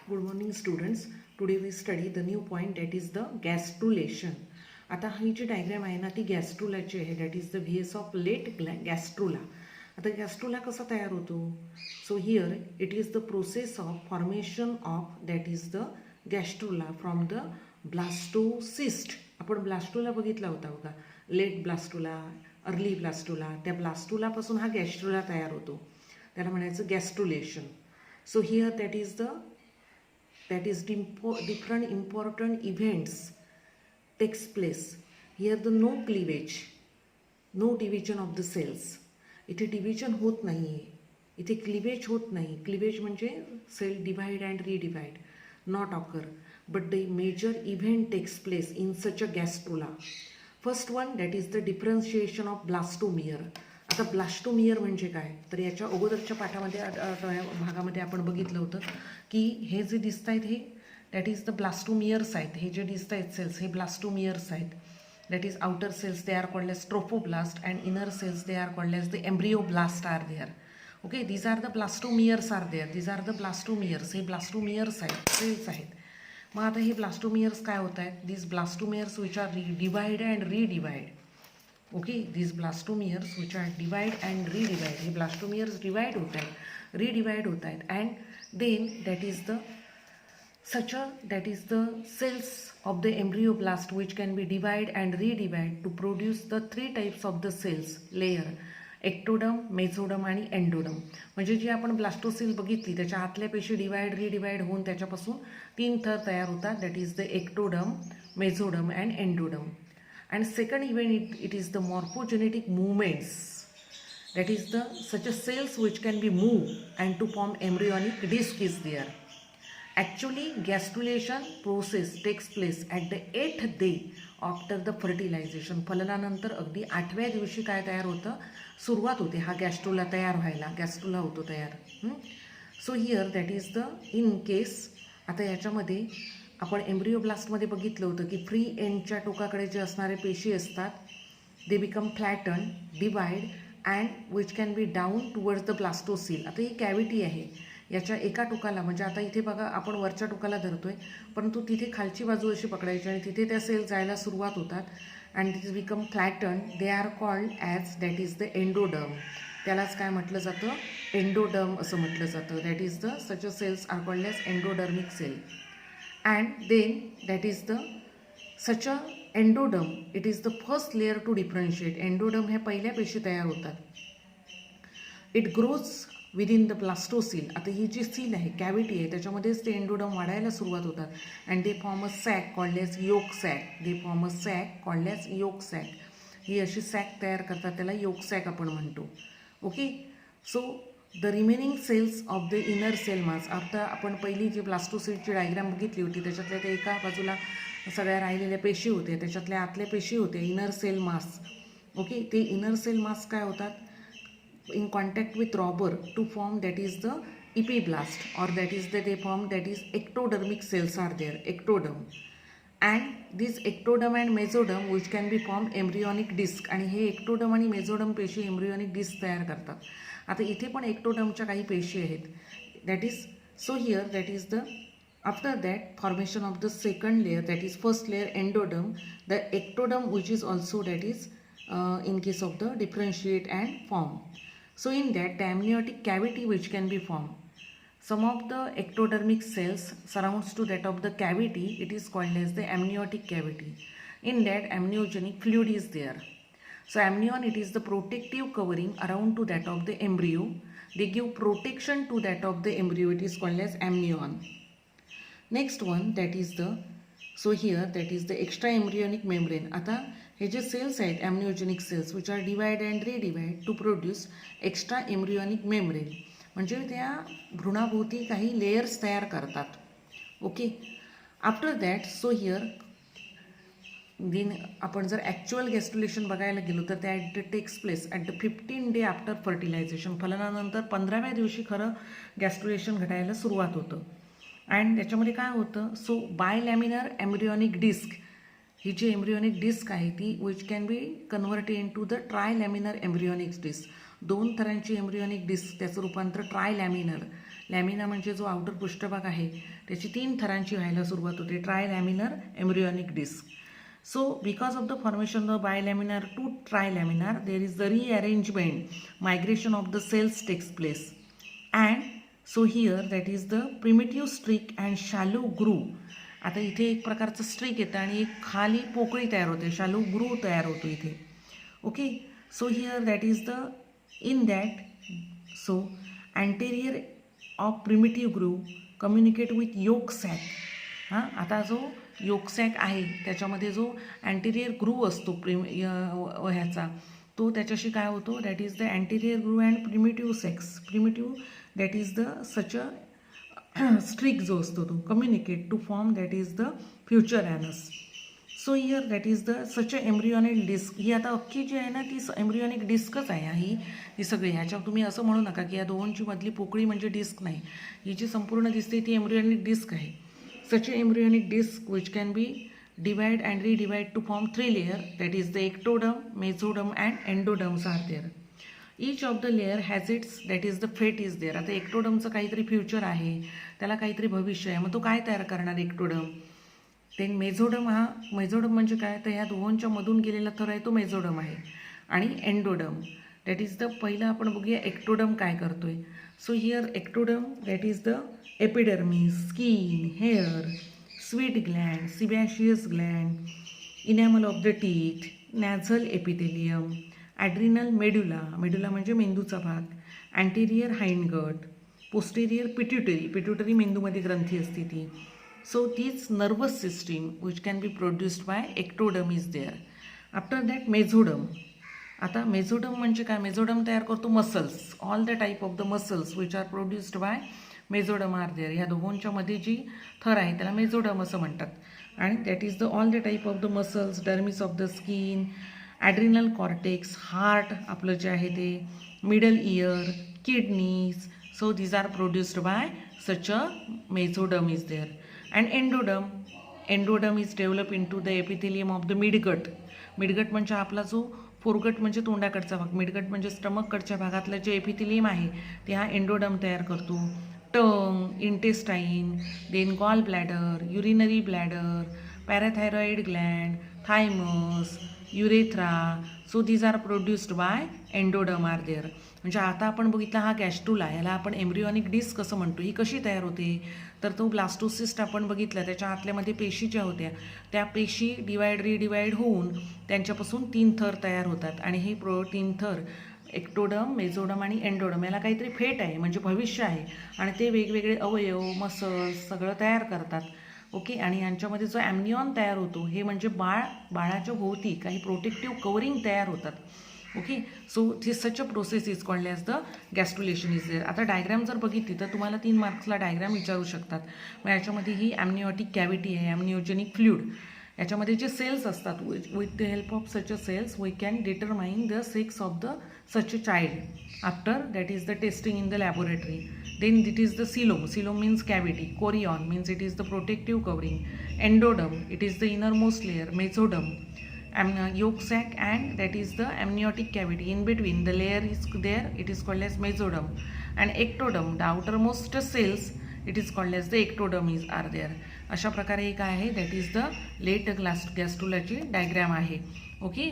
Good morning students. Today we study the new point, that is the gastrulation. आता ही जी diagram आहे ना ती गॅस्ट्रुलाची आहे, that is the VS of late gastrula. आता गॅस्ट्रुला कसा तयार होतो? So here it is the process of formation of that is the gastrula from the blastocyst. आपण ब्लास्टुला बघितला होता बघा, लेट ब्लास्टुला, अर्ली ब्लास्टुला. त्या ब्लास्टुलापासून हा गॅस्ट्रुला तयार होतो, त्याला म्हणायचं गॅस्ट्रुलेशन. So here that is different important events takes place. Here the no cleavage, no division of the cells. इथे डिव्हिजन होत नाही आहे, इथे क्लिवेज होत नाही. क्लिवेज म्हणजे cell divide and redivide, not occur, but the major event takes place in such a gastrula. First one that is the differentiation of blastomere. आता blastomere म्हणजे काय, तर याच्या अगोदरच्या पाठामध्ये भागामध्ये आपण बघितलं होतं की हे जे दिसत आहेत हे दॅट इज द ब्लास्टोमियर्स आहेत. हे जे दिसत आहेत सेल्स हे ब्लास्टोमियर्स आहेत. That is outer cells they are called as trophoblast and inner cells they are called as the embryoblast are there. Okay, these are the blastomeres are there. These are the blastomeres. हे blastomeres आहेत, cells आहेत. मग आता हे blastomeres काय होत आहेत? These blastomeres which are divide and redivide. Okay, these blastomeres which are divide and redivide. हे blastomeres divide होत आहेत, redivide होत आहेत, and then that is the cells of the embryoblast which can be divide and redivide to produce the three types of the cells layer, ectoderm, mesoderm आणि endoderm. म्हणजे जी आपण ब्लास्टोसेल बघितली त्याच्या आतल्या पेशी डिवाइड रीडिवाइड होऊन त्याच्यापासून 3 थर तयार होतात. That is the ectoderm, mesoderm and endoderm. And second event it is the morphogenetic movements, that is the such a cells which can be moved and to form embryonic disc is there. Actually gastrulation process takes place at the 8th day after the fertilization. फलनानंतर अगदी 8व्या दिवशी काय तयार होतं, सुरुवात होते हा गॅस्ट्रुला तयार व्हायला, गॅस्ट्रुला होतो तयार. So here that is the in case. आता याच्यामध्ये आपण एम्ब्रियोब्लास्टमध्ये बघितलं होतं की फ्री एंडच्या टोकाकडे जे असणारे पेशी असतात they become flatten, divide and which can be down towards the blastocoel. आता ही कॅव्हिटी आहे, याच्या एका टोकाला म्हणजे आता इथे बघा आपण वरच्या टोकाला धरतोय, परंतु तिथे खालची बाजू अशी पकडायची आणि तिथे त्या सेल जायला सुरुवात होतात and this become flatten. They are called as that is the endoderm. त्यालाच काय म्हटलं जातं, एंडोडर्म असं म्हटलं जातं. That is the such a cells are called as endodermic cell. And then that is the such a endoderm, it is the first layer to differentiate. Endoderm हे पहिल्या पेशी तयार होतात. It grows within the blastocele. आता ही जी seal आहे, cavity आहे, त्याच्यामध्येच ते एंडोडर्म वाढायला सुरुवात होतात and they form a sac called as yolk sac. They form a sac called as yolk sac. ही अशी सॅक तयार करतात, त्याला योक सॅक आपण म्हणतो. Okay, so the remaining cells of the inner cell mass. आता आपण पहिली जी ब्लास्टोसेलची डायग्राम बघितली होती त्याच्यातल्या ते एका बाजूला सगळ्या राहिलेल्या पेशी होते, त्याच्यातल्या आतल्या पेशी होते इनर सेल मास. ओके, ते इनर सेल मास काय होतात in contact with robber to form that is the epiblast or that is the they form that is ectodermic cells are there, ectoderm. And this ectoderm and mesoderm which can be form embryonic disc. आणि हे ectoderm आणि मेझोडर्म पेशी embryonic disk तयार करतात. आता इथे पण एक्टोडर्मच्या काही पेशी आहेत. That is so here that is the after that formation of the second layer, that is first layer endoderm, the ectoderm which is also that is in case of the differentiate and form. So in that the amniotic cavity which can be formed. Some of the ectodermic cells surrounds to that of the cavity, it is called as the amniotic cavity. In that amniogenic fluid is there. So amnion, it is the protective covering around to that of the embryo. They give protection to that of the embryo, it is called as amnion. Next one that is the, so here that is the extra embryonic membrane. आता हे जे cells आहेत amniogenic cells which are divide and redivide to produce extra embryonic membrane. म्हणजे त्या भ्रूणाभोवती काही layers तयार करतात. Okay, after that so here then आपण जर ॲक्च्युअल गॅस्ट्रुलेशन बघायला गेलो तर that takes place at the 15 day after fertilization. फलनानंतर 15व्या दिवशी खरं गॅस्ट्रुलेशन घडायला सुरुवात होतं. अँड त्याच्यामध्ये काय होतं, सो बायलॅमिनर एम्ब्रियॉनिक डिस्क, ही जी एम्ब्रियॉनिक डिस्क आहे ती which can be converted into the trilaminar embryonic disc. 2 थरांची एम्ब्रियोनिक डिस्क, त्याचं रूपांतर ट्रायलॅमिनर, लॅमिना म्हणजे जो आउटर पृष्ठभाग आहे त्याची 3 थरांची व्हायला सुरुवात होते, trilaminar embryonic disc. So because of the formation of bilaminar to trilaminar, there is the rearrangement, migration of the cells takes place. And so here that is the primitive streak and shallow groove. आता इथे एक प्रकारचं streak येतं आणि एक खाली पोकळी तयार होते, शालो ग्रूव तयार होतो इथे. Okay, so here that is the in that so anterior of primitive groove communicate with yolk sac. हां, आता जो योक सॅक आहे त्याच्यामध्ये जो अँटेरियर ग्रूव असतो ह्याचा, तो त्याच्याशी काय होतो, that is the anterior groove and primitive sex. Primitive that is the such a streak जो असतो तो communicate to form that is the future anus. So here that is the such a embryonic disc. ही आता अख्खी जी आहे ना ती embryonic डिस्कच आहे ही सगळी. ह्याच्यावर तुम्ही असं म्हणू नका की या दोनची मधली पोकळी म्हणजे डिस्क नाही, ही जी संपूर्ण दिसते ती एम्ब्रियोनिक डिस्क आहे. Such a embryonic disc which can be divide and redivide to form 3 layers, that is the ectoderm, mesoderm and endoderms are there. Each of the layer has its that is the fate is there. आता एक्टोडमचं काहीतरी future आहे, त्याला काहीतरी भविष्य आहे, मग तो काय तयार करणार एक्टोडम. ते मेझोडम, हा मेझोडम म्हणजे काय तर ह्या दोहोंच्या मधून गेलेला थर आहे तो मेझोडम आहे. आणि एंडोडम दॅट इज द पहिलं आपण बघूया एक्टोडम काय करतोय. So here ectoderm that is the epidermis, skin, hair, sweat gland, sebaceous gland, enamel of the teeth, nasal epithelium, adrenal medulla, medulla म्हणजे मेंदूचा भाग, anterior hindgut, posterior pituitary, pituitary मेंदूमध्ये ग्रंथी असते ती. सो तीच nervous system which can be produced by ectoderm is there. After that mesoderm. आता mesoderm म्हणजे काय, मेझोडम तयार करतो muscles, all the type of the muscles which are produced bye mesoderm are there. ह्या दोघांच्या मध्ये जी थर आहे त्याला मेझोडम असं म्हणतात. आणि that is the all the type of the muscles, dermis of the skin, adrenal cortex, heart आपलं जे आहे ते, middle ear, kidneys. So these are produced by such a mesoderm is there. And endoderm, endoderm is develop into the epithelium of the midgut. Midgut म्हणजे आपला जो foregut म्हणजे तोंडाकडचा भाग, midgut म्हणजे स्टमककडच्या भागातलं जे एपिथेलियम आहे ते हा एंडोडम तयार करतो. Tongue, intestine, then gall bladder, urinary bladder, parathyroid gland, thymus, urethra. So these are produced by endoderm are there. म्हणजे आता आपण बघितला हा गॅस्ट्रुला, याला आपण एम्ब्रियोनिक डिस्क असं म्हणतो. ही कशी तयार होते तर तो ब्लास्टोसिस्ट आपण बघितला, त्याच्या आतल्यामध्ये पेशी ज्या होत्या त्या पेशी डिवाइड रिडिवाइड होऊन त्यांच्यापासून 3 थर तयार होतात. आणि हे 3 थर एक्टोडम, मेझोडम आणि एंडोडम याला काहीतरी फेट आहे म्हणजे भविष्य आहे आणि ते वेगवेगळे अवयव, मसल्स सगळं तयार करतात. ओके, आणि यांच्यामध्ये जो ॲम्निऑन तयार होतो हे म्हणजे बाळाच्या भोवती काही प्रोटेक्टिव्ह कवरिंग तयार होतात. Okay, so this such a process is called as the gastrulation is there. आता डायग्राम जर बघितली तर तुम्हाला 3 मार्क्सला डायग्राम विचारू शकतात. मग याच्यामध्ये ही ॲम्निओटिक कॅव्हिटी आहे, ॲम्निओजेनिक फ्लुइड. याच्यामध्ये जे सेल्स असतात with the help of such a cells we can determine the sex of the such a child after that is the testing in the laboratory. Then it is the coelom. Coelom means cavity. Chorion means it is the protective covering. Endoderm, it is the innermost layer. Mesoderm, yolk sac, and that is the amniotic cavity. In between the layer is there, it is called as mesoderm. And ectoderm, the outermost cells, it is called as the ectoderm are there. अशा प्रकारे एक आहे, that is the late gastrulaची diagram आहे. Okay.